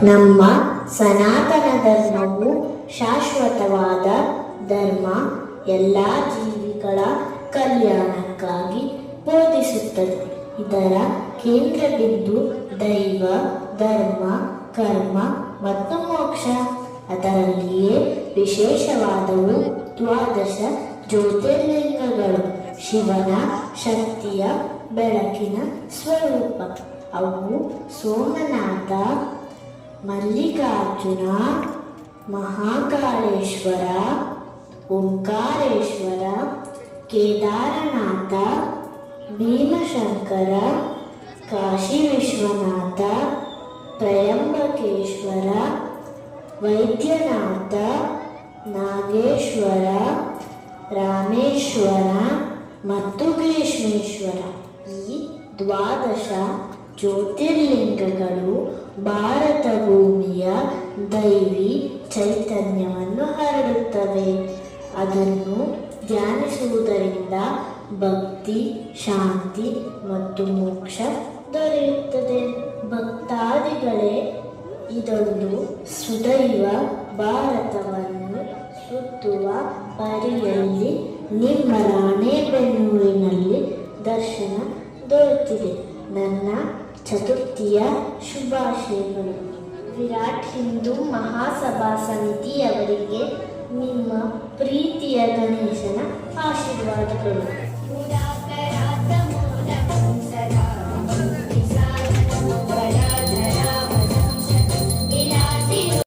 ನಮ್ಮ ಸನಾತನ ಧರ್ಮವು ಶಾಶ್ವತವಾದ ಧರ್ಮ, ಎಲ್ಲ ಜೀವಿಗಳ ಕಲ್ಯಾಣಕ್ಕಾಗಿ ಬೋಧಿಸುತ್ತದೆ. ಇದರ ಕೇಂದ್ರ ಬಿಂದು ದೈವ, ಧರ್ಮ, ಕರ್ಮ ಮತ್ತು ಮೋಕ್ಷ. ಅದರಲ್ಲಿಯೇ ವಿಶೇಷವಾದವು ದ್ವಾದಶ ಜ್ಯೋತಿರ್ಲಿಂಗಗಳು, ಶಿವನ ಶಕ್ತಿಯ ಬೆಳಕಿನ ಸ್ವರೂಪ. ಅವು ಸೋಮನಾಥ, ಮಲ್ಲಿಕಾರ್ಜುನ, ಮಹಾಕಾಳೇಶ್ವರ, ಓಂಕಾರೇಶ್ವರ, ಕೇದಾರನಾಥ, ಭೀಮಶಂಕರ, ಕಾಶಿ ವಿಶ್ವನಾಥ, ತ್ರಯಂಬಕೇಶ್ವರ, ವೈದ್ಯನಾಥ, ನಾಗೇಶ್ವರ, ರಾಮೇಶ್ವರ ಮತ್ತು ಗ್ರೀಷ್ಮೇಶ್ವರ. ಈ ದ್ವಾದಶ ಜ್ಯೋತಿರ್ಲಿಂಗಗಳು ಭಾರತ ಭೂಮಿಯ ದೈವಿ ಚೈತನ್ಯವನ್ನು ಹರಡುತ್ತವೆ. ಅದನ್ನು ಧ್ಯಾನಿಸುವುದರಿಂದ ಭಕ್ತಿ, ಶಾಂತಿ ಮತ್ತು ಮೋಕ್ಷ ದೊರೆಯುತ್ತದೆ. ಭಕ್ತಾದಿಗಳೇ, ಇದೊಂದು ಸುದೈವ ಭಾರತವನ್ನು ಸುತ್ತುವ ಪರಿಯಲ್ಲಿ ನಿಮ್ಮ ರಾಣೆಬೆನ್ನೂರಿನಲ್ಲಿ ದರ್ಶನ ದೊರೆತಿದೆ. ನನ್ನ ಚತುರ್ಥಿಯ ಶುಭಾಶಯಗಳು. ವಿರಾಟ್ ಹಿಂದೂ ಮಹಾಸಭಾ ಸಮಿತಿಯವರಿಗೆ ನಿಮ್ಮ ಪ್ರೀತಿಯ ಗಣೇಶನ ಆಶೀರ್ವಾದಗಳು.